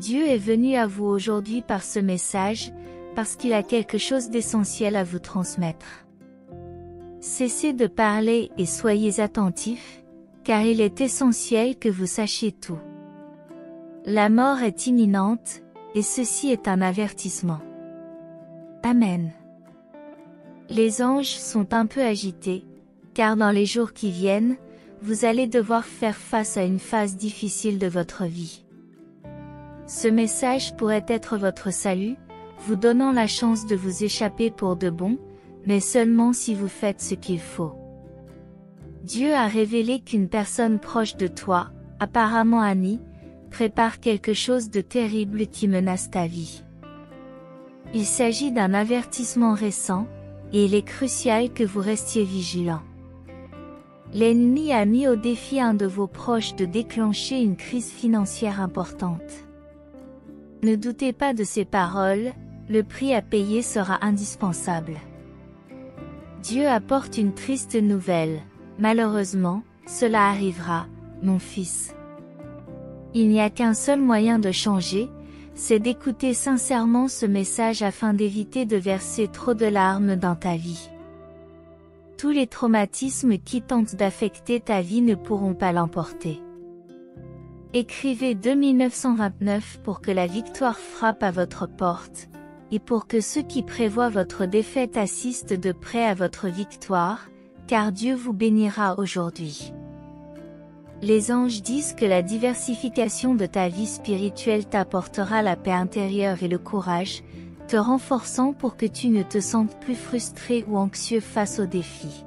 Dieu est venu à vous aujourd'hui par ce message, parce qu'il a quelque chose d'essentiel à vous transmettre. Cessez de parler et soyez attentifs, car il est essentiel que vous sachiez tout. La mort est imminente, et ceci est un avertissement. Amen. Les anges sont un peu agités, car dans les jours qui viennent, vous allez devoir faire face à une phase difficile de votre vie. Ce message pourrait être votre salut, vous donnant la chance de vous échapper pour de bon, mais seulement si vous faites ce qu'il faut. Dieu a révélé qu'une personne proche de toi, apparemment Annie, prépare quelque chose de terrible qui menace ta vie. Il s'agit d'un avertissement récent, et il est crucial que vous restiez vigilant. L'ennemi a mis au défi un de vos proches de déclencher une crise financière importante. Ne doutez pas de ces paroles, le prix à payer sera indispensable. Dieu apporte une triste nouvelle, malheureusement, cela arrivera, mon fils. Il n'y a qu'un seul moyen de changer, c'est d'écouter sincèrement ce message afin d'éviter de verser trop de larmes dans ta vie. Tous les traumatismes qui tentent d'affecter ta vie ne pourront pas l'emporter. Écrivez 2929 pour que la victoire frappe à votre porte, et pour que ceux qui prévoient votre défaite assistent de près à votre victoire, car Dieu vous bénira aujourd'hui. Les anges disent que la diversification de ta vie spirituelle t'apportera la paix intérieure et le courage, te renforçant pour que tu ne te sentes plus frustré ou anxieux face aux défis.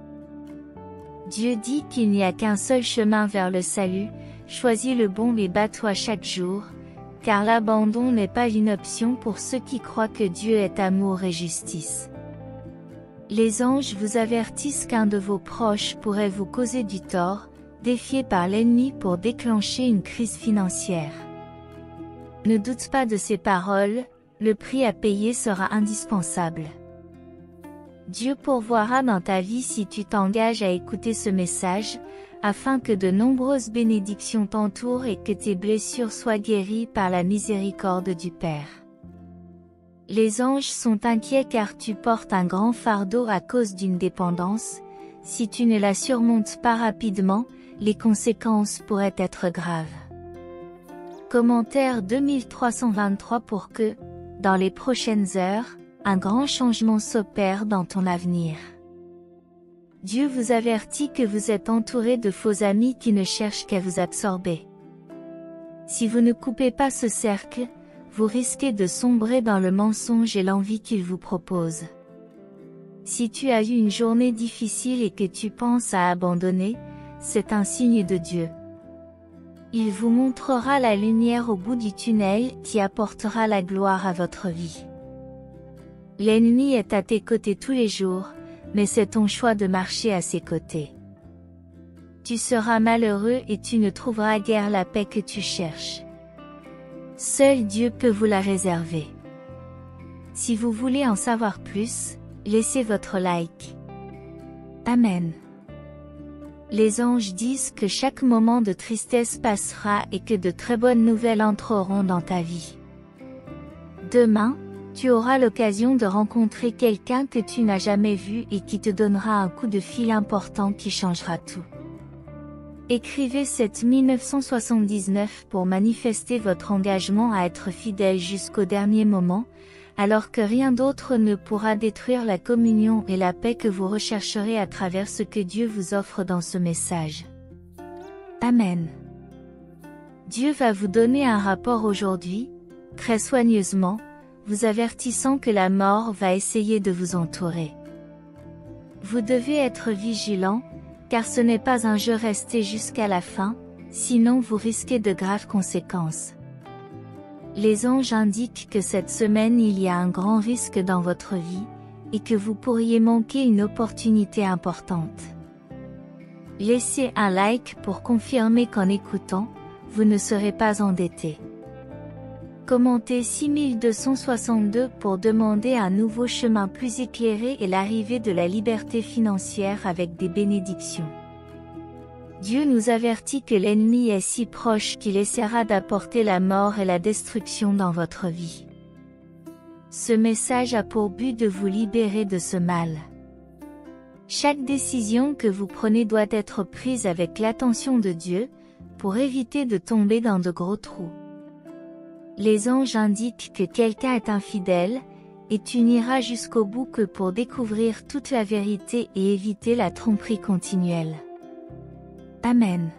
Dieu dit qu'il n'y a qu'un seul chemin vers le salut, choisis le bon et bats-toi chaque jour, car l'abandon n'est pas une option pour ceux qui croient que Dieu est amour et justice. Les anges vous avertissent qu'un de vos proches pourrait vous causer du tort, défié par l'ennemi pour déclencher une crise financière. Ne doute pas de ces paroles, le prix à payer sera indispensable. Dieu pourvoira dans ta vie si tu t'engages à écouter ce message, afin que de nombreuses bénédictions t'entourent et que tes blessures soient guéries par la miséricorde du Père. Les anges sont inquiets car tu portes un grand fardeau à cause d'une dépendance, si tu ne la surmontes pas rapidement, les conséquences pourraient être graves. Commentaire 2323 pour que, dans les prochaines heures, un grand changement s'opère dans ton avenir. Dieu vous avertit que vous êtes entouré de faux amis qui ne cherchent qu'à vous absorber. Si vous ne coupez pas ce cercle, vous risquez de sombrer dans le mensonge et l'envie qu'ils vous proposent. Si tu as eu une journée difficile et que tu penses à abandonner, c'est un signe de Dieu. Il vous montrera la lumière au bout du tunnel qui apportera la gloire à votre vie. L'ennemi est à tes côtés tous les jours, mais c'est ton choix de marcher à ses côtés. Tu seras malheureux et tu ne trouveras guère la paix que tu cherches. Seul Dieu peut vous la réserver. Si vous voulez en savoir plus, laissez votre like. Amen. Les anges disent que chaque moment de tristesse passera et que de très bonnes nouvelles entreront dans ta vie. Demain, tu auras l'occasion de rencontrer quelqu'un que tu n'as jamais vu et qui te donnera un coup de fil important qui changera tout. Écrivez 7979 pour manifester votre engagement à être fidèle jusqu'au dernier moment, alors que rien d'autre ne pourra détruire la communion et la paix que vous rechercherez à travers ce que Dieu vous offre dans ce message. Amen. Dieu va vous donner un rapport aujourd'hui, très soigneusement, vous avertissant que la mort va essayer de vous entourer. Vous devez être vigilant, car ce n'est pas un jeu resté jusqu'à la fin, sinon vous risquez de graves conséquences. Les anges indiquent que cette semaine il y a un grand risque dans votre vie, et que vous pourriez manquer une opportunité importante. Laissez un like pour confirmer qu'en écoutant, vous ne serez pas endetté. Commentez 6262 pour demander un nouveau chemin plus éclairé et l'arrivée de la liberté financière avec des bénédictions. Dieu nous avertit que l'ennemi est si proche qu'il essaiera d'apporter la mort et la destruction dans votre vie. Ce message a pour but de vous libérer de ce mal. Chaque décision que vous prenez doit être prise avec l'attention de Dieu, pour éviter de tomber dans de gros trous. Les anges indiquent que quelqu'un est infidèle, et tu n'iras jusqu'au bout que pour découvrir toute la vérité et éviter la tromperie continuelle. Amen.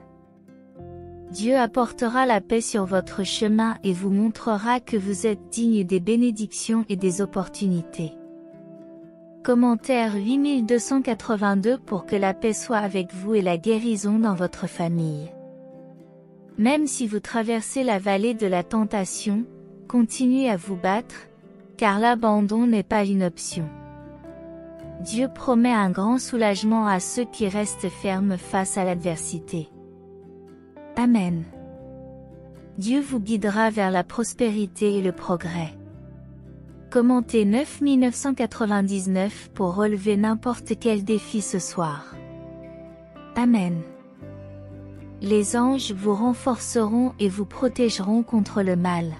Dieu apportera la paix sur votre chemin et vous montrera que vous êtes digne des bénédictions et des opportunités. Commentaire 8282 pour que la paix soit avec vous et la guérison dans votre famille. Même si vous traversez la vallée de la tentation, continuez à vous battre, car l'abandon n'est pas une option. Dieu promet un grand soulagement à ceux qui restent fermes face à l'adversité. Amen. Dieu vous guidera vers la prospérité et le progrès. Commentez 9999 pour relever n'importe quel défi ce soir. Amen. Les anges vous renforceront et vous protégeront contre le mal.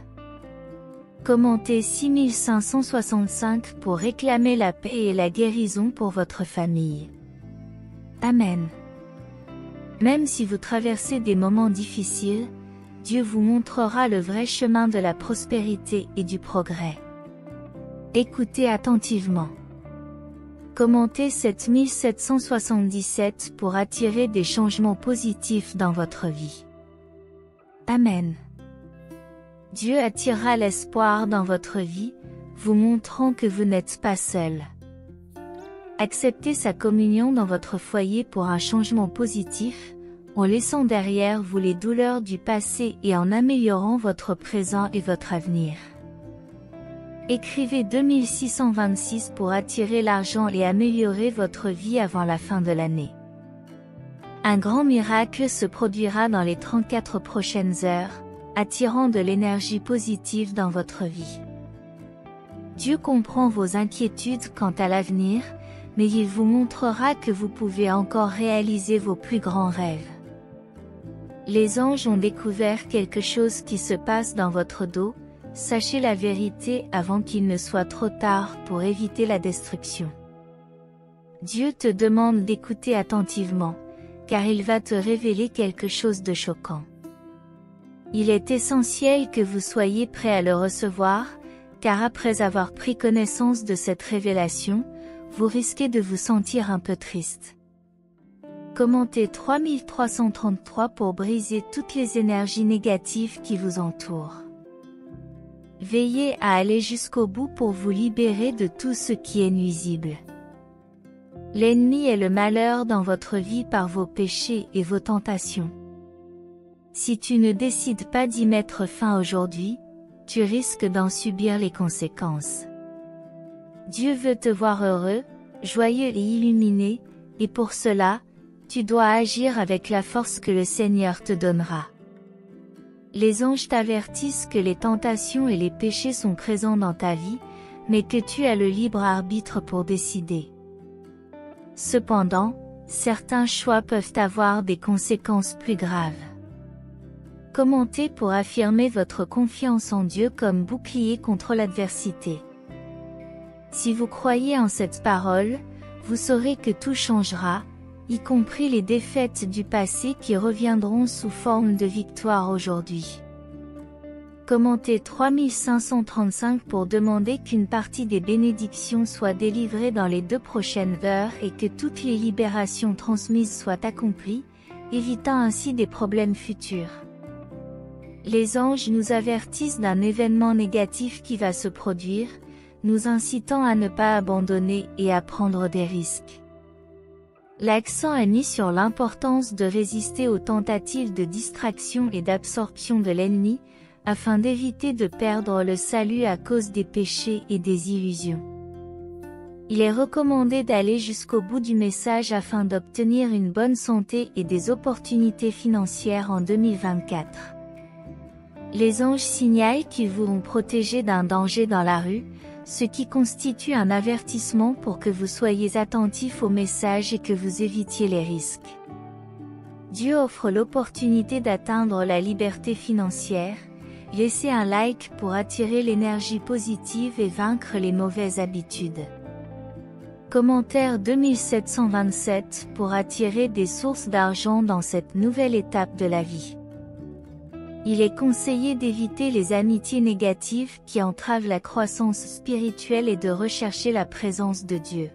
Commentez 6565 pour réclamer la paix et la guérison pour votre famille. Amen. Même si vous traversez des moments difficiles, Dieu vous montrera le vrai chemin de la prospérité et du progrès. Écoutez attentivement. Commentez 7777 pour attirer des changements positifs dans votre vie. Amen. Dieu attirera l'espoir dans votre vie, vous montrant que vous n'êtes pas seul. Acceptez sa communion dans votre foyer pour un changement positif, en laissant derrière vous les douleurs du passé et en améliorant votre présent et votre avenir. Écrivez 2626 pour attirer l'argent et améliorer votre vie avant la fin de l'année. Un grand miracle se produira dans les 34 prochaines heures, attirant de l'énergie positive dans votre vie. Dieu comprend vos inquiétudes quant à l'avenir, mais il vous montrera que vous pouvez encore réaliser vos plus grands rêves. Les anges ont découvert quelque chose qui se passe dans votre dos, sachez la vérité avant qu'il ne soit trop tard pour éviter la destruction. Dieu te demande d'écouter attentivement, car il va te révéler quelque chose de choquant. Il est essentiel que vous soyez prêt à le recevoir, car après avoir pris connaissance de cette révélation, vous risquez de vous sentir un peu triste. Commentez 3333 pour briser toutes les énergies négatives qui vous entourent. Veillez à aller jusqu'au bout pour vous libérer de tout ce qui est nuisible. L'ennemi est le malheur dans votre vie par vos péchés et vos tentations. Si tu ne décides pas d'y mettre fin aujourd'hui, tu risques d'en subir les conséquences. Dieu veut te voir heureux, joyeux et illuminé, et pour cela, tu dois agir avec la force que le Seigneur te donnera. Les anges t'avertissent que les tentations et les péchés sont présents dans ta vie, mais que tu as le libre arbitre pour décider. Cependant, certains choix peuvent avoir des conséquences plus graves. Commentez pour affirmer votre confiance en Dieu comme bouclier contre l'adversité. Si vous croyez en cette parole, vous saurez que tout changera, y compris les défaites du passé qui reviendront sous forme de victoire aujourd'hui. Commentez 3535 pour demander qu'une partie des bénédictions soit délivrée dans les 2 prochaines heures et que toutes les libérations transmises soient accomplies, évitant ainsi des problèmes futurs. Les anges nous avertissent d'un événement négatif qui va se produire, nous incitant à ne pas abandonner et à prendre des risques. L'accent est mis sur l'importance de résister aux tentatives de distraction et d'absorption de l'ennemi, afin d'éviter de perdre le salut à cause des péchés et des illusions. Il est recommandé d'aller jusqu'au bout du message afin d'obtenir une bonne santé et des opportunités financières en 2024. Les anges signalent qu'ils vous ont protégé d'un danger dans la rue, ce qui constitue un avertissement pour que vous soyez attentifs au message et que vous évitiez les risques. Dieu offre l'opportunité d'atteindre la liberté financière. Laissez un like pour attirer l'énergie positive et vaincre les mauvaises habitudes. Commentaire 2727 pour attirer des sources d'argent dans cette nouvelle étape de la vie. Il est conseillé d'éviter les amitiés négatives qui entravent la croissance spirituelle et de rechercher la présence de Dieu.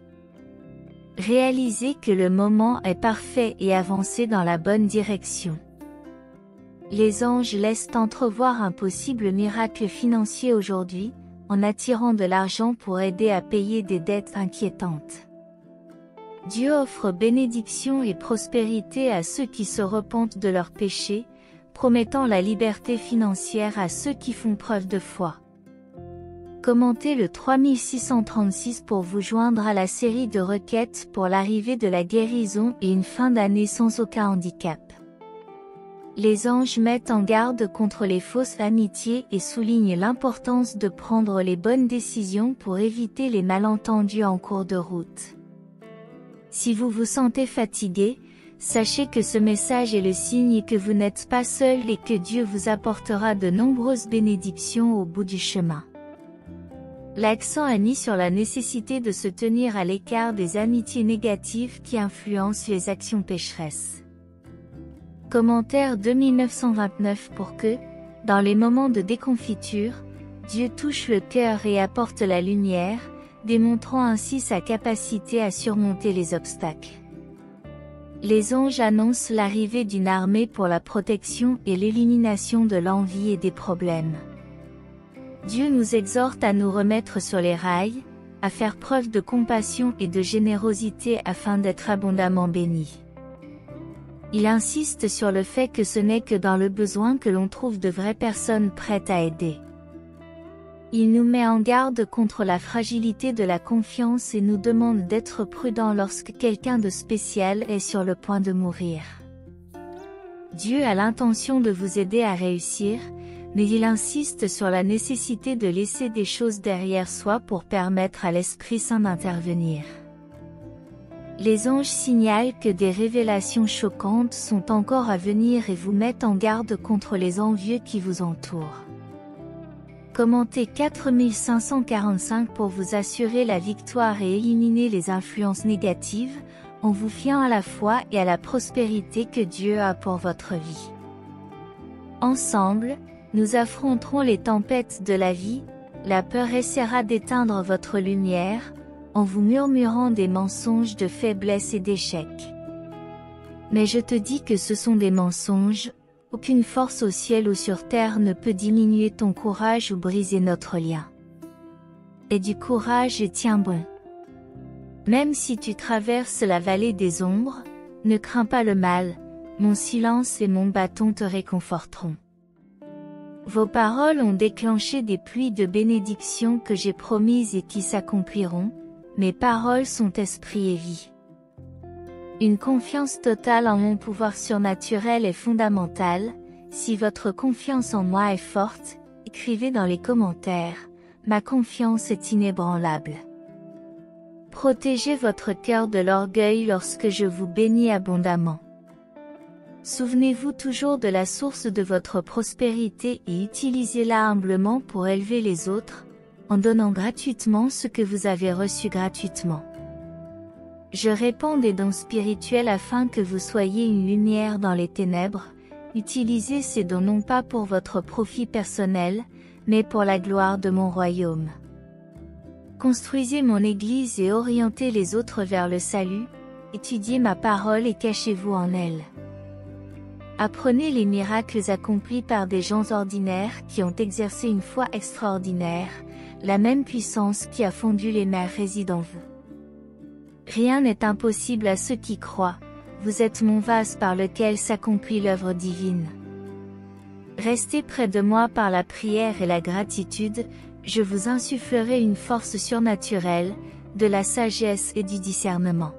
Réalisez que le moment est parfait et avancez dans la bonne direction. Les anges laissent entrevoir un possible miracle financier aujourd'hui, en attirant de l'argent pour aider à payer des dettes inquiétantes. Dieu offre bénédiction et prospérité à ceux qui se repentent de leurs péchés, promettant la liberté financière à ceux qui font preuve de foi. Commentez le 3636 pour vous joindre à la série de requêtes pour l'arrivée de la guérison et une fin d'année sans aucun handicap. Les anges mettent en garde contre les fausses amitiés et soulignent l'importance de prendre les bonnes décisions pour éviter les malentendus en cours de route. Si vous vous sentez fatigué, sachez que ce message est le signe que vous n'êtes pas seul et que Dieu vous apportera de nombreuses bénédictions au bout du chemin. L'accent est mis sur la nécessité de se tenir à l'écart des amitiés négatives qui influencent les actions pécheresses. Commentaire 2929 pour que, dans les moments de déconfiture, Dieu touche le cœur et apporte la lumière, démontrant ainsi sa capacité à surmonter les obstacles. Les anges annoncent l'arrivée d'une armée pour la protection et l'élimination de l'envie et des problèmes. Dieu nous exhorte à nous remettre sur les rails, à faire preuve de compassion et de générosité afin d'être abondamment bénis. Il insiste sur le fait que ce n'est que dans le besoin que l'on trouve de vraies personnes prêtes à aider. Il nous met en garde contre la fragilité de la confiance et nous demande d'être prudents lorsque quelqu'un de spécial est sur le point de mourir. Dieu a l'intention de vous aider à réussir, mais il insiste sur la nécessité de laisser des choses derrière soi pour permettre à l'Esprit Saint d'intervenir. Les anges signalent que des révélations choquantes sont encore à venir et vous mettent en garde contre les envieux qui vous entourent. Commentez 4545 pour vous assurer la victoire et éliminer les influences négatives, en vous fiant à la foi et à la prospérité que Dieu a pour votre vie. Ensemble, nous affronterons les tempêtes de la vie, la peur essaiera d'éteindre votre lumière, en vous murmurant des mensonges de faiblesse et d'échec. Mais je te dis que ce sont des mensonges, aucune force au ciel ou sur terre ne peut diminuer ton courage ou briser notre lien. Aie du courage et tiens bon. Même si tu traverses la vallée des ombres, ne crains pas le mal, mon silence et mon bâton te réconforteront. Vos paroles ont déclenché des pluies de bénédictions que j'ai promises et qui s'accompliront, mes paroles sont esprit et vie. Une confiance totale en mon pouvoir surnaturel est fondamentale. Si votre confiance en moi est forte, écrivez dans les commentaires, ma confiance est inébranlable. Protégez votre cœur de l'orgueil lorsque je vous bénis abondamment. Souvenez-vous toujours de la source de votre prospérité et utilisez-la humblement pour élever les autres, en donnant gratuitement ce que vous avez reçu gratuitement. Je répands des dons spirituels afin que vous soyez une lumière dans les ténèbres. Utilisez ces dons non pas pour votre profit personnel, mais pour la gloire de mon royaume. Construisez mon Église et orientez les autres vers le salut, étudiez ma parole et cachez-vous en elle. Apprenez les miracles accomplis par des gens ordinaires qui ont exercé une foi extraordinaire, la même puissance qui a fondu les mers réside en vous. Rien n'est impossible à ceux qui croient, vous êtes mon vase par lequel s'accomplit l'œuvre divine. Restez près de moi par la prière et la gratitude, je vous insufflerai une force surnaturelle, de la sagesse et du discernement.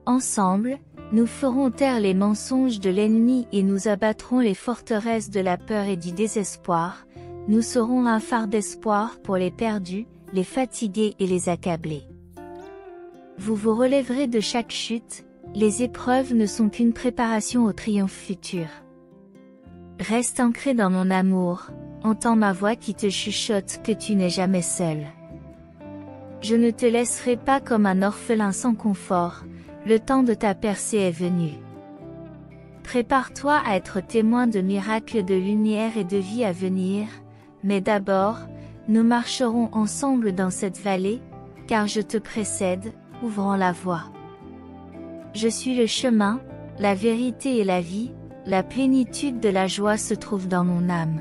Ensemble, nous ferons taire les mensonges de l'ennemi et nous abattrons les forteresses de la peur et du désespoir, nous serons un phare d'espoir pour les perdus, les fatigués et les accablés. Vous vous relèverez de chaque chute, les épreuves ne sont qu'une préparation au triomphe futur. Reste ancré dans mon amour, entends ma voix qui te chuchote que tu n'es jamais seul. Je ne te laisserai pas comme un orphelin sans confort, le temps de ta percée est venu. Prépare-toi à être témoin de miracles de lumière et de vie à venir, mais d'abord, nous marcherons ensemble dans cette vallée, car je te précède, ouvrant la voie. Je suis le chemin, la vérité et la vie, la plénitude de la joie se trouve dans mon âme.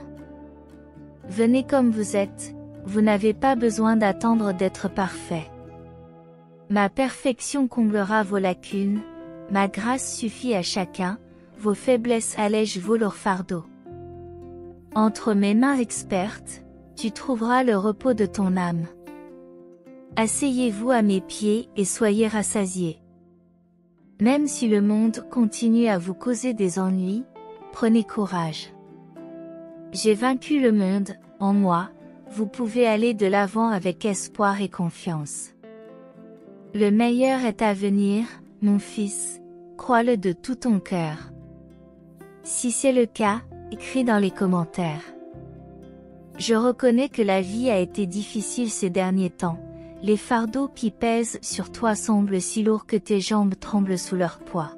Venez comme vous êtes, vous n'avez pas besoin d'attendre d'être parfait. Ma perfection comblera vos lacunes, ma grâce suffit à chacun, vos faiblesses allègent vos lourds fardeaux. Entre mes mains expertes, tu trouveras le repos de ton âme. Asseyez-vous à mes pieds et soyez rassasiés. Même si le monde continue à vous causer des ennuis, prenez courage. J'ai vaincu le monde, en moi, vous pouvez aller de l'avant avec espoir et confiance. Le meilleur est à venir, mon fils, crois-le de tout ton cœur. Si c'est le cas, écris dans les commentaires. Je reconnais que la vie a été difficile ces derniers temps. Les fardeaux qui pèsent sur toi semblent si lourds que tes jambes tremblent sous leur poids.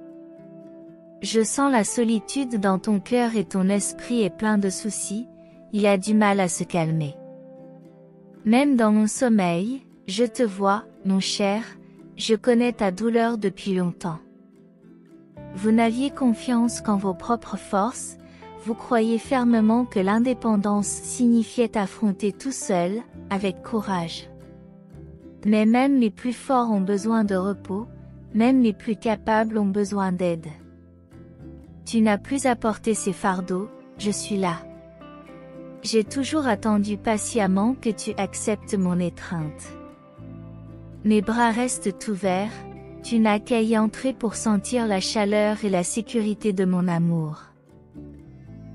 Je sens la solitude dans ton cœur et ton esprit est plein de soucis, il a du mal à se calmer. Même dans mon sommeil, je te vois, mon cher, je connais ta douleur depuis longtemps. Vous n'aviez confiance qu'en vos propres forces, vous croyez fermement que l'indépendance signifiait affronter tout seul, avec courage. Mais même les plus forts ont besoin de repos, même les plus capables ont besoin d'aide. Tu n'as plus à porter ces fardeaux, je suis là. J'ai toujours attendu patiemment que tu acceptes mon étreinte. Mes bras restent ouverts, tu n'as qu'à y entrer pour sentir la chaleur et la sécurité de mon amour.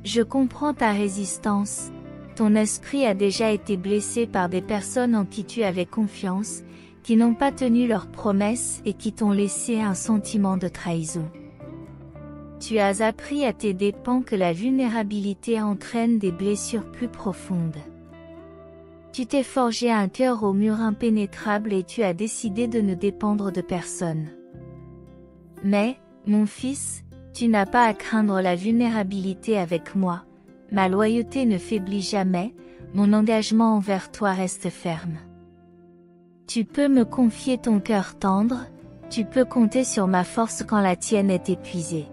Je comprends ta résistance. Ton esprit a déjà été blessé par des personnes en qui tu avais confiance, qui n'ont pas tenu leurs promesses et qui t'ont laissé un sentiment de trahison. Tu as appris à tes dépens que la vulnérabilité entraîne des blessures plus profondes. Tu t'es forgé un cœur au mur impénétrable et tu as décidé de ne dépendre de personne. Mais, mon fils, tu n'as pas à craindre la vulnérabilité avec moi. Ma loyauté ne faiblit jamais, mon engagement envers toi reste ferme. Tu peux me confier ton cœur tendre, tu peux compter sur ma force quand la tienne est épuisée.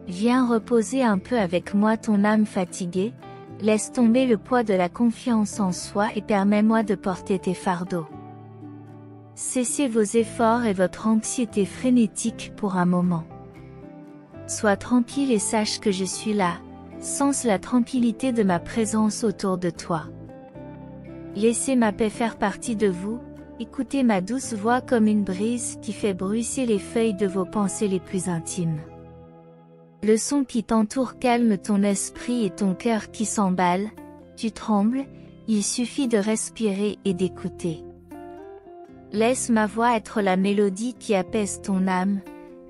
Viens reposer un peu avec moi ton âme fatiguée, laisse tomber le poids de la confiance en soi et permets-moi de porter tes fardeaux. Cessez vos efforts et votre anxiété frénétique pour un moment. Sois tranquille et sache que je suis là. Sens la tranquillité de ma présence autour de toi. Laissez ma paix faire partie de vous, écoutez ma douce voix comme une brise qui fait bruisser les feuilles de vos pensées les plus intimes. Le son qui t'entoure calme ton esprit et ton cœur qui s'emballe, tu trembles, il suffit de respirer et d'écouter. Laisse ma voix être la mélodie qui apaise ton âme,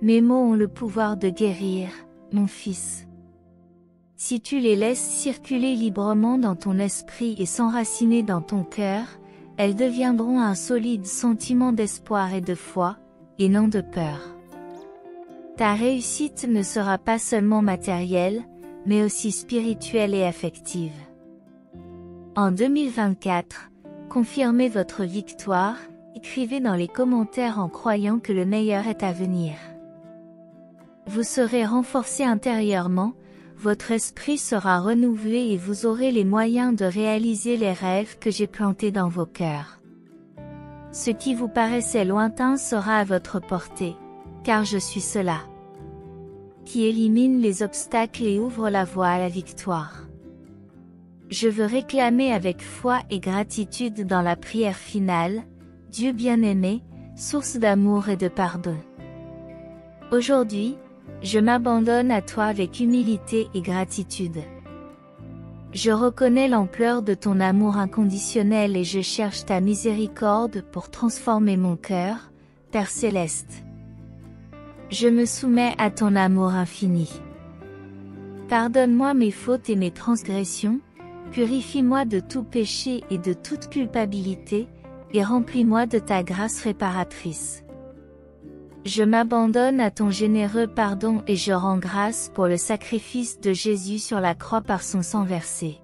mes mots ont le pouvoir de guérir, mon fils. Si tu les laisses circuler librement dans ton esprit et s'enraciner dans ton cœur, elles deviendront un solide sentiment d'espoir et de foi, et non de peur. Ta réussite ne sera pas seulement matérielle, mais aussi spirituelle et affective. En 2024, confirmez votre victoire, écrivez dans les commentaires en croyant que le meilleur est à venir. Vous serez renforcé intérieurement, votre esprit sera renouvelé et vous aurez les moyens de réaliser les rêves que j'ai plantés dans vos cœurs. Ce qui vous paraissait lointain sera à votre portée, car je suis cela, qui élimine les obstacles et ouvre la voie à la victoire. Je veux réclamer avec foi et gratitude dans la prière finale, Dieu bien-aimé, source d'amour et de pardon. Aujourd'hui, je m'abandonne à toi avec humilité et gratitude. Je reconnais l'ampleur de ton amour inconditionnel et je cherche ta miséricorde pour transformer mon cœur, Père céleste. Je me soumets à ton amour infini. Pardonne-moi mes fautes et mes transgressions, purifie-moi de tout péché et de toute culpabilité, et remplis-moi de ta grâce réparatrice. Je m'abandonne à ton généreux pardon et je rends grâce pour le sacrifice de Jésus sur la croix par son sang versé.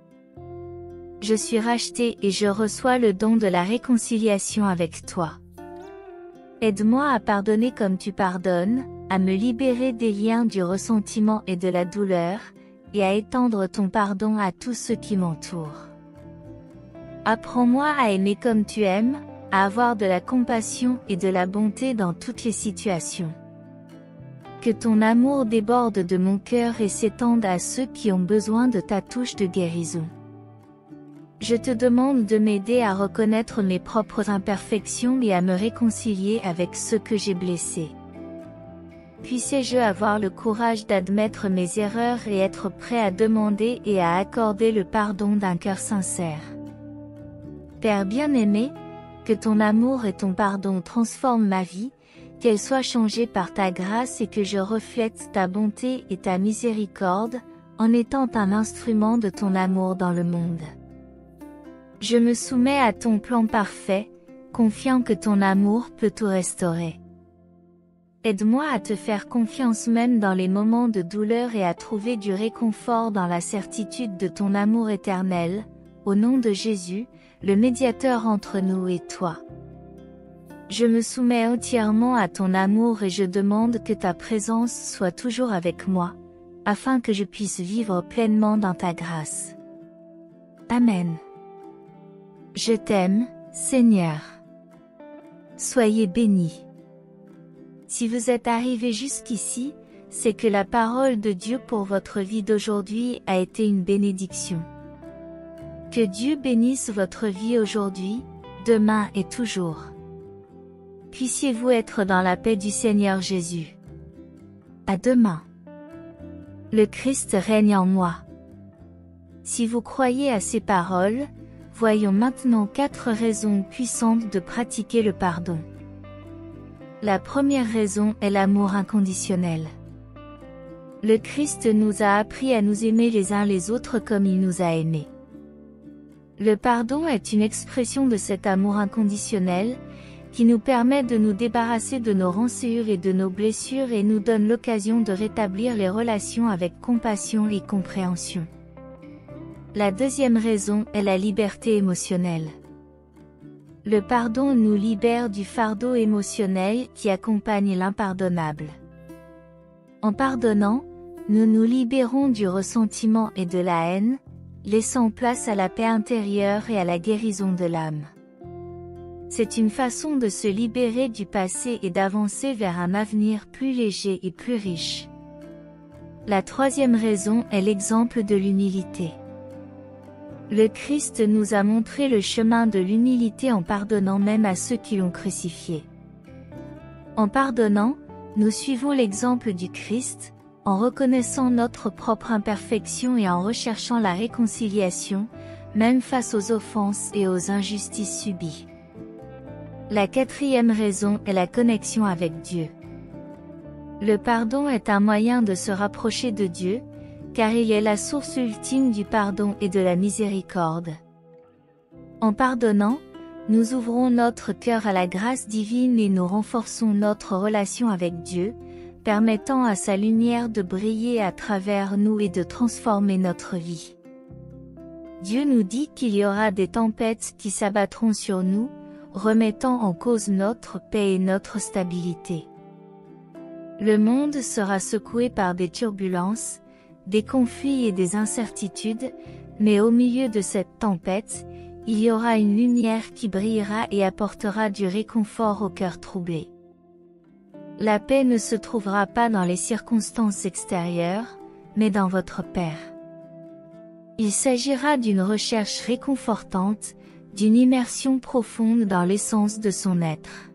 Je suis racheté et je reçois le don de la réconciliation avec toi. Aide-moi à pardonner comme tu pardonnes, à me libérer des liens du ressentiment et de la douleur, et à étendre ton pardon à tous ceux qui m'entourent. Apprends-moi à aimer comme tu aimes, à avoir de la compassion et de la bonté dans toutes les situations. Que ton amour déborde de mon cœur et s'étende à ceux qui ont besoin de ta touche de guérison. Je te demande de m'aider à reconnaître mes propres imperfections et à me réconcilier avec ceux que j'ai blessés. Puissé-je avoir le courage d'admettre mes erreurs et être prêt à demander et à accorder le pardon d'un cœur sincère. Père bien-aimé, que ton amour et ton pardon transforment ma vie, qu'elle soit changée par ta grâce et que je reflète ta bonté et ta miséricorde, en étant un instrument de ton amour dans le monde. Je me soumets à ton plan parfait, confiant que ton amour peut tout restaurer. Aide-moi à te faire confiance même dans les moments de douleur et à trouver du réconfort dans la certitude de ton amour éternel, au nom de Jésus, le médiateur entre nous et toi. Je me soumets entièrement à ton amour et je demande que ta présence soit toujours avec moi, afin que je puisse vivre pleinement dans ta grâce. Amen. Je t'aime, Seigneur. Soyez bénis. Si vous êtes arrivé jusqu'ici, c'est que la parole de Dieu pour votre vie d'aujourd'hui a été une bénédiction. Que Dieu bénisse votre vie aujourd'hui, demain et toujours. Puissiez-vous être dans la paix du Seigneur Jésus. À demain. Le Christ règne en moi. Si vous croyez à ces paroles, voyons maintenant 4 raisons puissantes de pratiquer le pardon. La première raison est l'amour inconditionnel. Le Christ nous a appris à nous aimer les uns les autres comme il nous a aimés. Le pardon est une expression de cet amour inconditionnel, qui nous permet de nous débarrasser de nos rancœurs et de nos blessures et nous donne l'occasion de rétablir les relations avec compassion et compréhension. La deuxième raison est la liberté émotionnelle. Le pardon nous libère du fardeau émotionnel qui accompagne l'impardonnable. En pardonnant, nous nous libérons du ressentiment et de la haine, laissant place à la paix intérieure et à la guérison de l'âme. C'est une façon de se libérer du passé et d'avancer vers un avenir plus léger et plus riche. La troisième raison est l'exemple de l'humilité. Le Christ nous a montré le chemin de l'humilité en pardonnant même à ceux qui l'ont crucifié. En pardonnant, nous suivons l'exemple du Christ, en reconnaissant notre propre imperfection et en recherchant la réconciliation, même face aux offenses et aux injustices subies. La quatrième raison est la connexion avec Dieu. Le pardon est un moyen de se rapprocher de Dieu, car il est la source ultime du pardon et de la miséricorde. En pardonnant, nous ouvrons notre cœur à la grâce divine et nous renforçons notre relation avec Dieu, permettant à sa lumière de briller à travers nous et de transformer notre vie. Dieu nous dit qu'il y aura des tempêtes qui s'abattront sur nous, remettant en cause notre paix et notre stabilité. Le monde sera secoué par des turbulences, des conflits et des incertitudes, mais au milieu de cette tempête, il y aura une lumière qui brillera et apportera du réconfort au cœur troublé. La paix ne se trouvera pas dans les circonstances extérieures, mais dans votre Père. Il s'agira d'une recherche réconfortante, d'une immersion profonde dans l'essence de son être.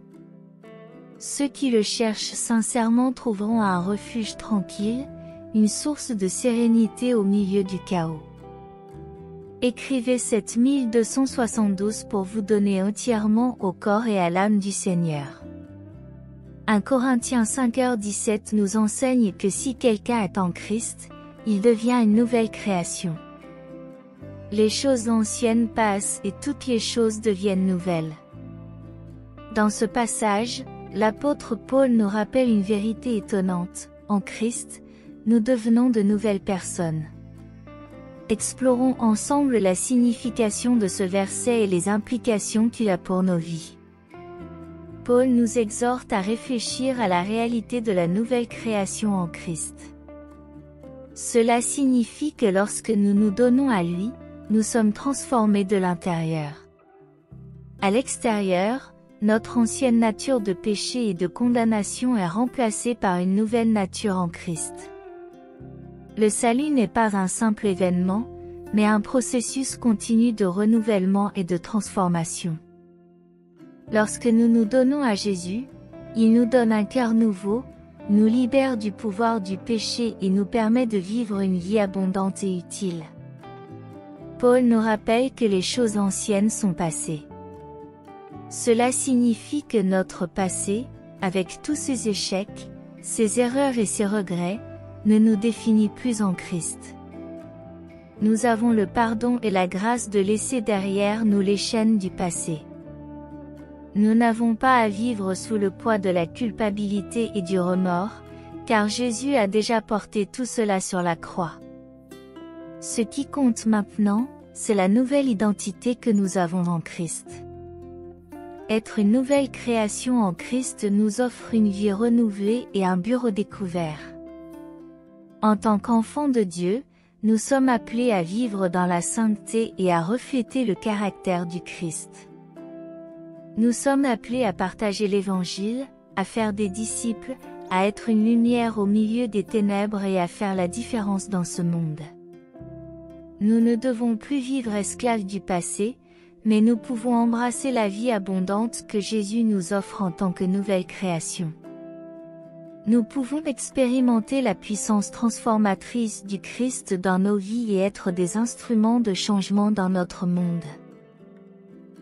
Ceux qui le cherchent sincèrement trouveront un refuge tranquille, une source de sérénité au milieu du chaos. Écrivez cette 1272 pour vous donner entièrement au corps et à l'âme du Seigneur. 1 Corinthiens 5h17 nous enseigne que si quelqu'un est en Christ, il devient une nouvelle création. Les choses anciennes passent et toutes les choses deviennent nouvelles. Dans ce passage, l'apôtre Paul nous rappelle une vérité étonnante: en Christ, nous devenons de nouvelles personnes. Explorons ensemble la signification de ce verset et les implications qu'il a pour nos vies. Paul nous exhorte à réfléchir à la réalité de la nouvelle création en Christ. Cela signifie que lorsque nous nous donnons à lui, nous sommes transformés de l'intérieur. À l'extérieur, notre ancienne nature de péché et de condamnation est remplacée par une nouvelle nature en Christ. Le salut n'est pas un simple événement, mais un processus continu de renouvellement et de transformation. Lorsque nous nous donnons à Jésus, il nous donne un cœur nouveau, nous libère du pouvoir du péché et nous permet de vivre une vie abondante et utile. Paul nous rappelle que les choses anciennes sont passées. Cela signifie que notre passé, avec tous ses échecs, ses erreurs et ses regrets, ne nous définit plus en Christ. Nous avons le pardon et la grâce de laisser derrière nous les chaînes du passé. Nous n'avons pas à vivre sous le poids de la culpabilité et du remords, car Jésus a déjà porté tout cela sur la croix. Ce qui compte maintenant, c'est la nouvelle identité que nous avons en Christ. Être une nouvelle création en Christ nous offre une vie renouvelée et un bureau découvert. En tant qu'enfants de Dieu, nous sommes appelés à vivre dans la sainteté et à refléter le caractère du Christ. Nous sommes appelés à partager l'Évangile, à faire des disciples, à être une lumière au milieu des ténèbres et à faire la différence dans ce monde. Nous ne devons plus vivre esclaves du passé, mais nous pouvons embrasser la vie abondante que Jésus nous offre en tant que nouvelle création. Nous pouvons expérimenter la puissance transformatrice du Christ dans nos vies et être des instruments de changement dans notre monde.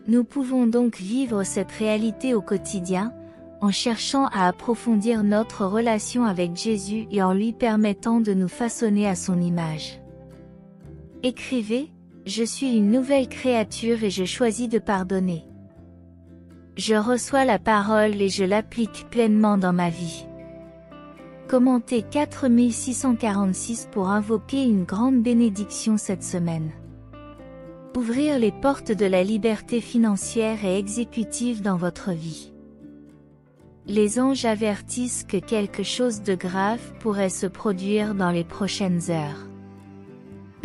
Nous pouvons donc vivre cette réalité au quotidien, en cherchant à approfondir notre relation avec Jésus et en lui permettant de nous façonner à son image. Écrivez: je suis une nouvelle créature et je choisis de pardonner. Je reçois la parole et je l'applique pleinement dans ma vie. Commentez 4646 pour invoquer une grande bénédiction cette semaine. Ouvrir les portes de la liberté financière et exécutive dans votre vie. Les anges avertissent que quelque chose de grave pourrait se produire dans les prochaines heures.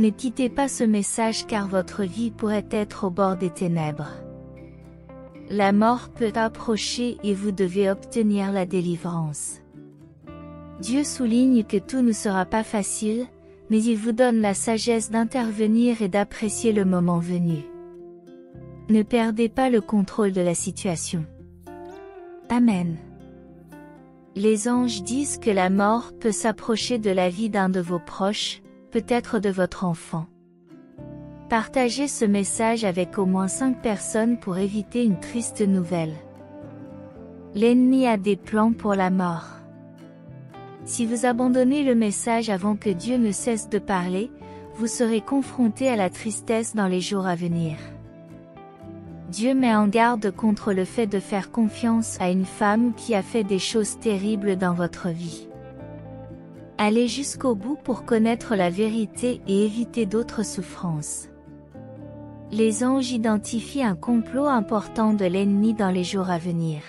Ne quittez pas ce message car votre vie pourrait être au bord des ténèbres. La mort peut approcher et vous devez obtenir la délivrance. Dieu souligne que tout ne sera pas facile, mais il vous donne la sagesse d'intervenir et d'apprécier le moment venu. Ne perdez pas le contrôle de la situation. Amen. Les anges disent que la mort peut s'approcher de la vie d'un de vos proches, peut-être de votre enfant. Partagez ce message avec au moins 5 personnes pour éviter une triste nouvelle. L'ennemi a des plans pour la mort. Si vous abandonnez le message avant que Dieu ne cesse de parler, vous serez confronté à la tristesse dans les jours à venir. Dieu met en garde contre le fait de faire confiance à une femme qui a fait des choses terribles dans votre vie. Allez jusqu'au bout pour connaître la vérité et éviter d'autres souffrances. Les anges identifient un complot important de l'ennemi dans les jours à venir.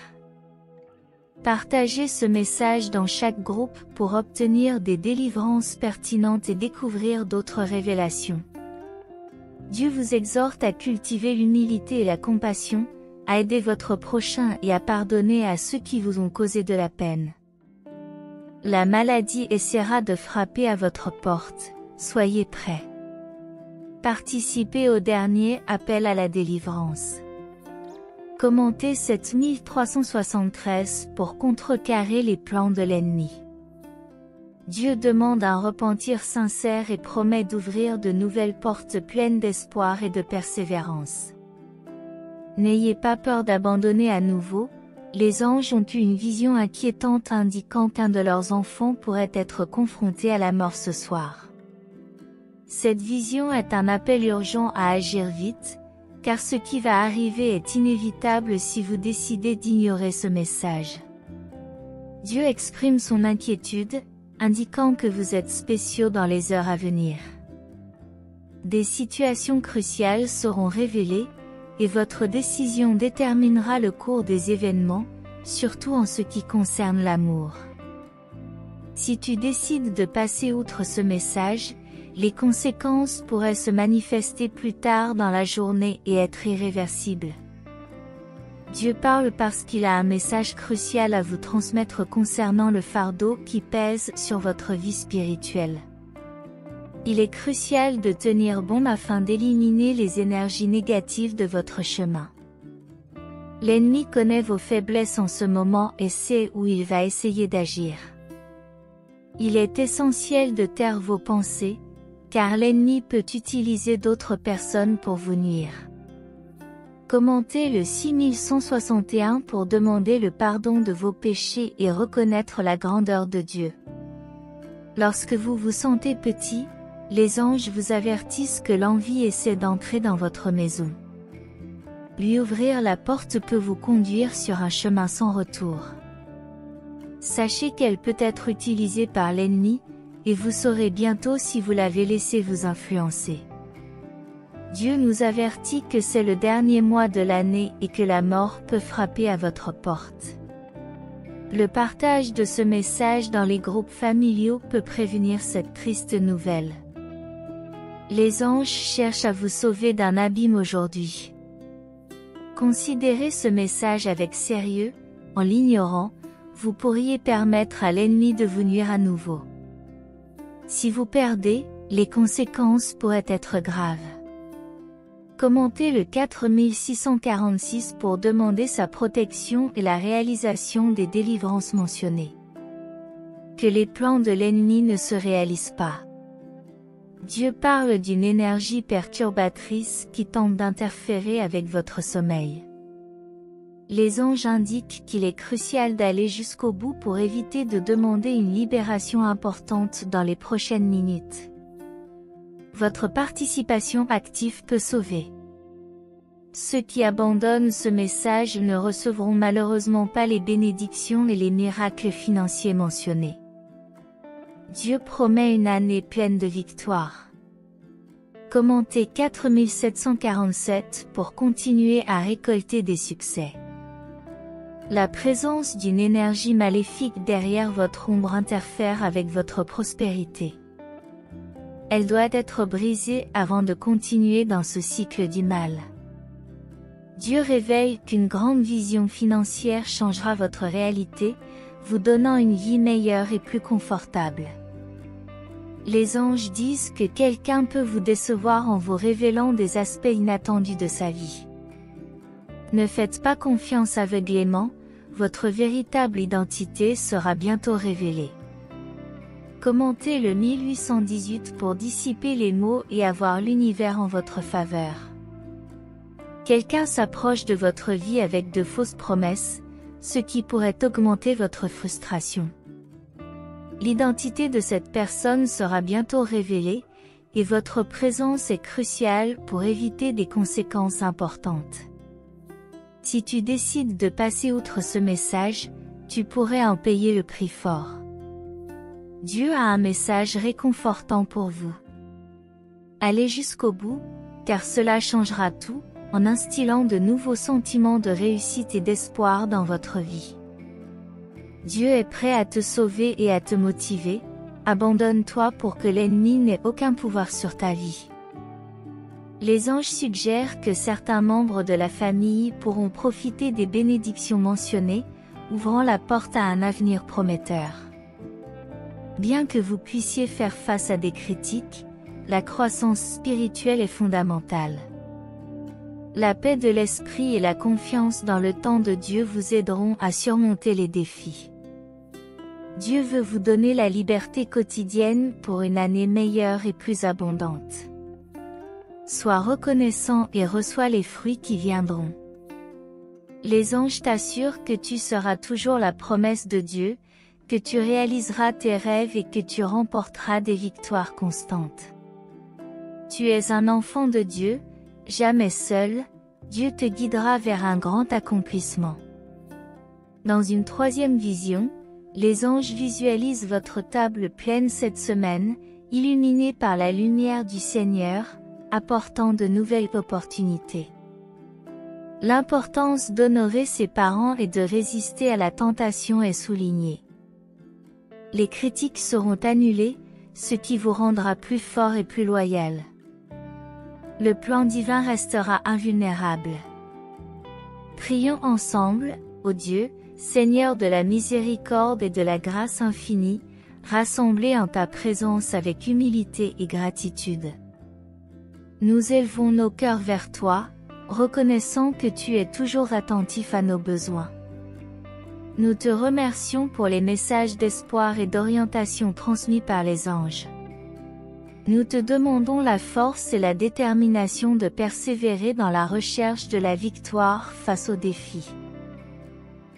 Partagez ce message dans chaque groupe pour obtenir des délivrances pertinentes et découvrir d'autres révélations. Dieu vous exhorte à cultiver l'humilité et la compassion, à aider votre prochain et à pardonner à ceux qui vous ont causé de la peine. La maladie essaiera de frapper à votre porte, soyez prêts. Participez au dernier appel à la délivrance. Commentez 7373 pour contrecarrer les plans de l'ennemi. Dieu demande un repentir sincère et promet d'ouvrir de nouvelles portes pleines d'espoir et de persévérance. N'ayez pas peur d'abandonner à nouveau, les anges ont eu une vision inquiétante indiquant qu'un de leurs enfants pourrait être confronté à la mort ce soir. Cette vision est un appel urgent à agir vite, car ce qui va arriver est inévitable si vous décidez d'ignorer ce message. Dieu exprime son inquiétude, indiquant que vous êtes spéciaux dans les heures à venir. Des situations cruciales seront révélées, et votre décision déterminera le cours des événements, surtout en ce qui concerne l'amour. Si tu décides de passer outre ce message, les conséquences pourraient se manifester plus tard dans la journée et être irréversibles. Dieu parle parce qu'il a un message crucial à vous transmettre concernant le fardeau qui pèse sur votre vie spirituelle. Il est crucial de tenir bon afin d'éliminer les énergies négatives de votre chemin. L'ennemi connaît vos faiblesses en ce moment et sait où il va essayer d'agir. Il est essentiel de taire vos pensées, car l'ennemi peut utiliser d'autres personnes pour vous nuire. Commentez le 6161 pour demander le pardon de vos péchés et reconnaître la grandeur de Dieu. Lorsque vous vous sentez petit, les anges vous avertissent que l'envie essaie d'entrer dans votre maison. Lui ouvrir la porte peut vous conduire sur un chemin sans retour. Sachez qu'elle peut être utilisée par l'ennemi, et vous saurez bientôt si vous l'avez laissé vous influencer. Dieu nous avertit que c'est le dernier mois de l'année et que la mort peut frapper à votre porte. Le partage de ce message dans les groupes familiaux peut prévenir cette triste nouvelle. Les anges cherchent à vous sauver d'un abîme aujourd'hui. Considérez ce message avec sérieux, en l'ignorant, vous pourriez permettre à l'ennemi de vous nuire à nouveau. Si vous perdez, les conséquences pourraient être graves. Commentez le 4646 pour demander sa protection et la réalisation des délivrances mentionnées. Que les plans de l'ennemi ne se réalisent pas. Dieu parle d'une énergie perturbatrice qui tente d'interférer avec votre sommeil. Les anges indiquent qu'il est crucial d'aller jusqu'au bout pour éviter de demander une libération importante dans les prochaines minutes. Votre participation active peut sauver. Ceux qui abandonnent ce message ne recevront malheureusement pas les bénédictions et les miracles financiers mentionnés. Dieu promet une année pleine de victoires. Commentez 4747 pour continuer à récolter des succès. La présence d'une énergie maléfique derrière votre ombre interfère avec votre prospérité. Elle doit être brisée avant de continuer dans ce cycle du mal. Dieu révèle qu'une grande vision financière changera votre réalité, vous donnant une vie meilleure et plus confortable. Les anges disent que quelqu'un peut vous décevoir en vous révélant des aspects inattendus de sa vie. Ne faites pas confiance aveuglément, votre véritable identité sera bientôt révélée. Commentez le 1818 pour dissiper les maux et avoir l'univers en votre faveur. Quelqu'un s'approche de votre vie avec de fausses promesses, ce qui pourrait augmenter votre frustration. L'identité de cette personne sera bientôt révélée, et votre présence est cruciale pour éviter des conséquences importantes. Si tu décides de passer outre ce message, tu pourrais en payer le prix fort. Dieu a un message réconfortant pour vous. Allez jusqu'au bout, car cela changera tout, en instillant de nouveaux sentiments de réussite et d'espoir dans votre vie. Dieu est prêt à te sauver et à te motiver, abandonne-toi pour que l'ennemi n'ait aucun pouvoir sur ta vie. Les anges suggèrent que certains membres de la famille pourront profiter des bénédictions mentionnées, ouvrant la porte à un avenir prometteur. Bien que vous puissiez faire face à des critiques, la croissance spirituelle est fondamentale. La paix de l'esprit et la confiance dans le temps de Dieu vous aideront à surmonter les défis. Dieu veut vous donner la liberté quotidienne pour une année meilleure et plus abondante. Sois reconnaissant et reçois les fruits qui viendront. Les anges t'assurent que tu seras toujours la promesse de Dieu, que tu réaliseras tes rêves et que tu remporteras des victoires constantes. Tu es un enfant de Dieu, jamais seul, Dieu te guidera vers un grand accomplissement. Dans une troisième vision, les anges visualisent votre table pleine cette semaine, illuminée par la lumière du Seigneur, apportant de nouvelles opportunités. L'importance d'honorer ses parents et de résister à la tentation est soulignée. Les critiques seront annulées, ce qui vous rendra plus fort et plus loyal. Le plan divin restera invulnérable. Prions ensemble, ô Dieu, Seigneur de la miséricorde et de la grâce infinie, rassemblés en ta présence avec humilité et gratitude. Nous élevons nos cœurs vers toi, reconnaissant que tu es toujours attentif à nos besoins. Nous te remercions pour les messages d'espoir et d'orientation transmis par les anges. Nous te demandons la force et la détermination de persévérer dans la recherche de la victoire face aux défis.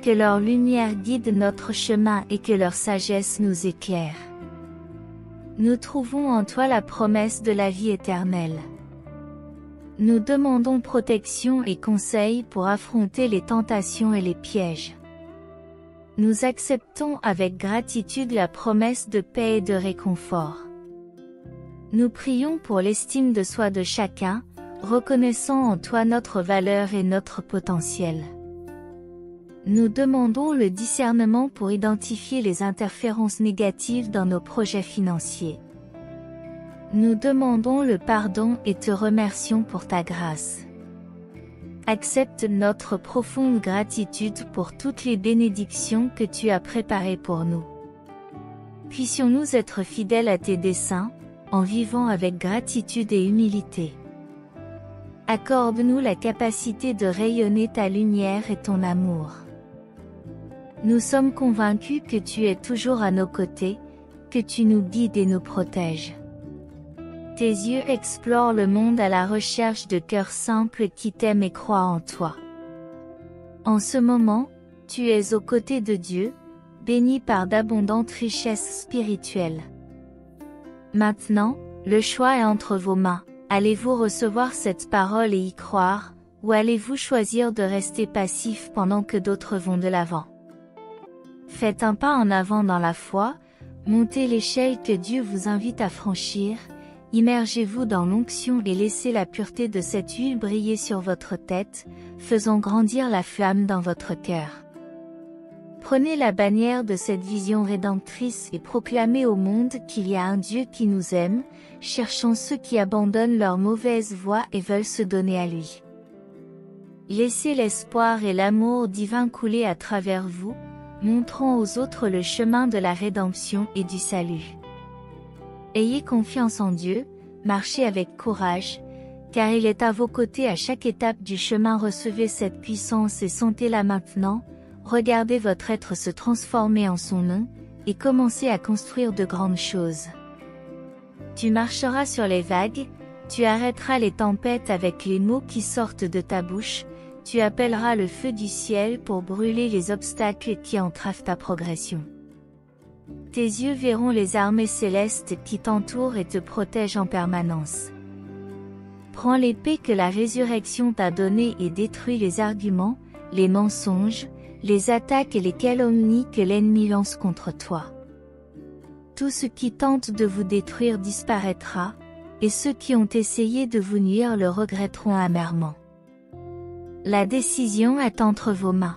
Que leur lumière guide notre chemin et que leur sagesse nous éclaire. Nous trouvons en toi la promesse de la vie éternelle. Nous demandons protection et conseil pour affronter les tentations et les pièges. Nous acceptons avec gratitude la promesse de paix et de réconfort. Nous prions pour l'estime de soi de chacun, reconnaissant en toi notre valeur et notre potentiel. Nous demandons le discernement pour identifier les interférences négatives dans nos projets financiers. Nous demandons le pardon et te remercions pour ta grâce. Accepte notre profonde gratitude pour toutes les bénédictions que tu as préparées pour nous. Puissions-nous être fidèles à tes desseins, en vivant avec gratitude et humilité. Accorde-nous la capacité de rayonner ta lumière et ton amour. Nous sommes convaincus que tu es toujours à nos côtés, que tu nous guides et nous protèges. Tes yeux explorent le monde à la recherche de cœurs simples qui t'aiment et croient en toi. En ce moment, tu es aux côtés de Dieu, béni par d'abondantes richesses spirituelles. Maintenant, le choix est entre vos mains. Allez-vous recevoir cette parole et y croire, ou allez-vous choisir de rester passif pendant que d'autres vont de l'avant? Faites un pas en avant dans la foi, montez l'échelle que Dieu vous invite à franchir, immergez-vous dans l'onction et laissez la pureté de cette huile briller sur votre tête, faisant grandir la flamme dans votre cœur. Prenez la bannière de cette vision rédemptrice et proclamez au monde qu'il y a un Dieu qui nous aime, cherchant ceux qui abandonnent leur mauvaise voie et veulent se donner à lui. Laissez l'espoir et l'amour divin couler à travers vous, montrant aux autres le chemin de la rédemption et du salut. Ayez confiance en Dieu, marchez avec courage, car il est à vos côtés à chaque étape du chemin. Recevez cette puissance et sentez-la maintenant, regardez votre être se transformer en son nom, et commencez à construire de grandes choses. Tu marcheras sur les vagues, tu arrêteras les tempêtes avec les mots qui sortent de ta bouche, tu appelleras le feu du ciel pour brûler les obstacles qui entravent ta progression. Tes yeux verront les armées célestes qui t'entourent et te protègent en permanence. Prends l'épée que la résurrection t'a donnée et détruis les arguments, les mensonges, les attaques et les calomnies que l'ennemi lance contre toi. Tout ce qui tente de vous détruire disparaîtra, et ceux qui ont essayé de vous nuire le regretteront amèrement. La décision est entre vos mains.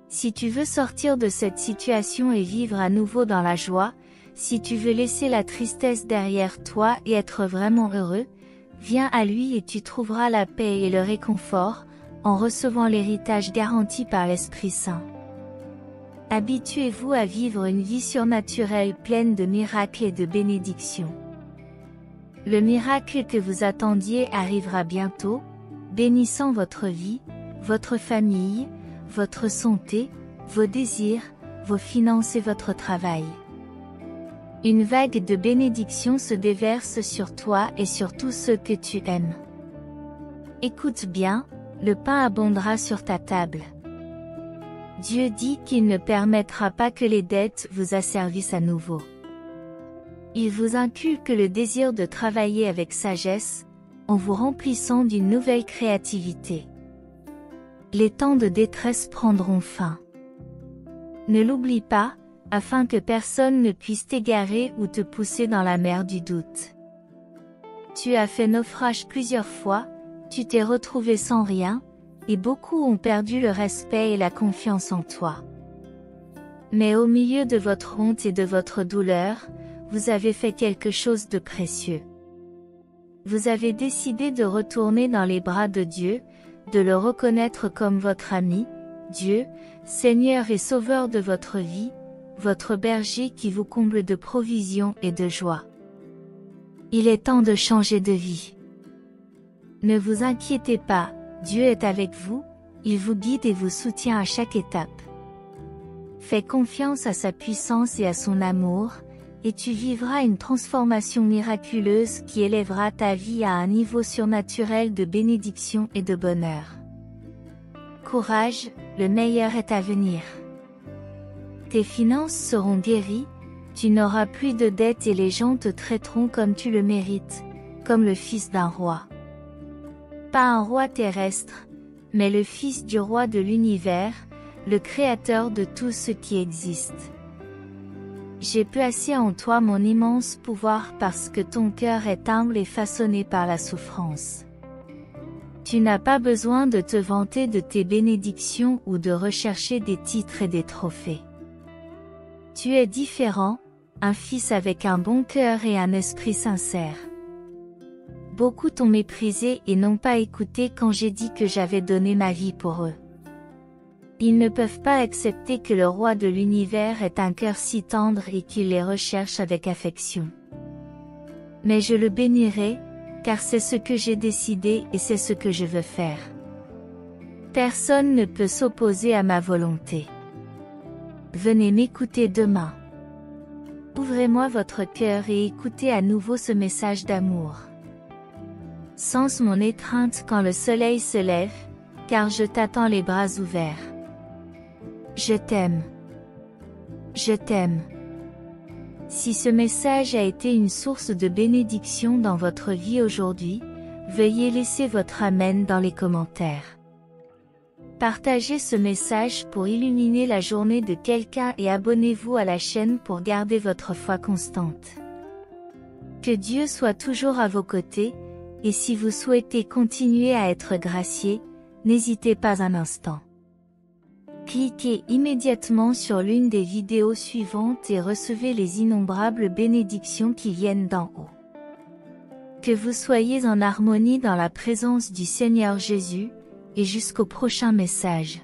Si tu veux sortir de cette situation et vivre à nouveau dans la joie, si tu veux laisser la tristesse derrière toi et être vraiment heureux, viens à lui et tu trouveras la paix et le réconfort, en recevant l'héritage garanti par l'Esprit Saint. Habituez-vous à vivre une vie surnaturelle pleine de miracles et de bénédictions. Le miracle que vous attendiez arrivera bientôt, bénissant votre vie, votre famille, votre santé, vos désirs, vos finances et votre travail. Une vague de bénédictions se déverse sur toi et sur tous ceux que tu aimes. Écoute bien, Le pain abondera sur ta table. Dieu dit qu'il ne permettra pas que les dettes vous asservissent à nouveau. Il vous inculque le désir de travailler avec sagesse, en vous remplissant d'une nouvelle créativité. Les temps de détresse prendront fin. Ne l'oublie pas, afin que personne ne puisse t'égarer ou te pousser dans la mer du doute. Tu as fait naufrage plusieurs fois, tu t'es retrouvé sans rien, et beaucoup ont perdu le respect et la confiance en toi. Mais au milieu de votre honte et de votre douleur, vous avez fait quelque chose de précieux. Vous avez décidé de retourner dans les bras de Dieu, de le reconnaître comme votre ami, Dieu, Seigneur et Sauveur de votre vie, votre berger qui vous comble de provisions et de joie. Il est temps de changer de vie. Ne vous inquiétez pas, Dieu est avec vous, il vous guide et vous soutient à chaque étape. Fais confiance à sa puissance et à son amour, et tu vivras une transformation miraculeuse qui élèvera ta vie à un niveau surnaturel de bénédiction et de bonheur. Courage, le meilleur est à venir. Tes finances seront guéries, tu n'auras plus de dettes et les gens te traiteront comme tu le mérites, comme le fils d'un roi. Pas un roi terrestre, mais le fils du roi de l'univers, le créateur de tout ce qui existe. J'ai placé en toi mon immense pouvoir parce que ton cœur est humble et façonné par la souffrance. Tu n'as pas besoin de te vanter de tes bénédictions ou de rechercher des titres et des trophées. Tu es différent, un fils avec un bon cœur et un esprit sincère. Beaucoup t'ont méprisé et n'ont pas écouté quand j'ai dit que j'avais donné ma vie pour eux. Ils ne peuvent pas accepter que le roi de l'univers ait un cœur si tendre et qu'il les recherche avec affection. Mais je le bénirai, car c'est ce que j'ai décidé et c'est ce que je veux faire. Personne ne peut s'opposer à ma volonté. Venez m'écouter demain. Ouvrez-moi votre cœur et écoutez à nouveau ce message d'amour. Sens mon étreinte quand le soleil se lève, car je t'attends les bras ouverts. Je t'aime. Je t'aime. Si ce message a été une source de bénédiction dans votre vie aujourd'hui, veuillez laisser votre Amen dans les commentaires. Partagez ce message pour illuminer la journée de quelqu'un et abonnez-vous à la chaîne pour garder votre foi constante. Que Dieu soit toujours à vos côtés, et si vous souhaitez continuer à être gracié, n'hésitez pas un instant. Cliquez immédiatement sur l'une des vidéos suivantes et recevez les innombrables bénédictions qui viennent d'en haut. Que vous soyez en harmonie dans la présence du Seigneur Jésus, et jusqu'au prochain message.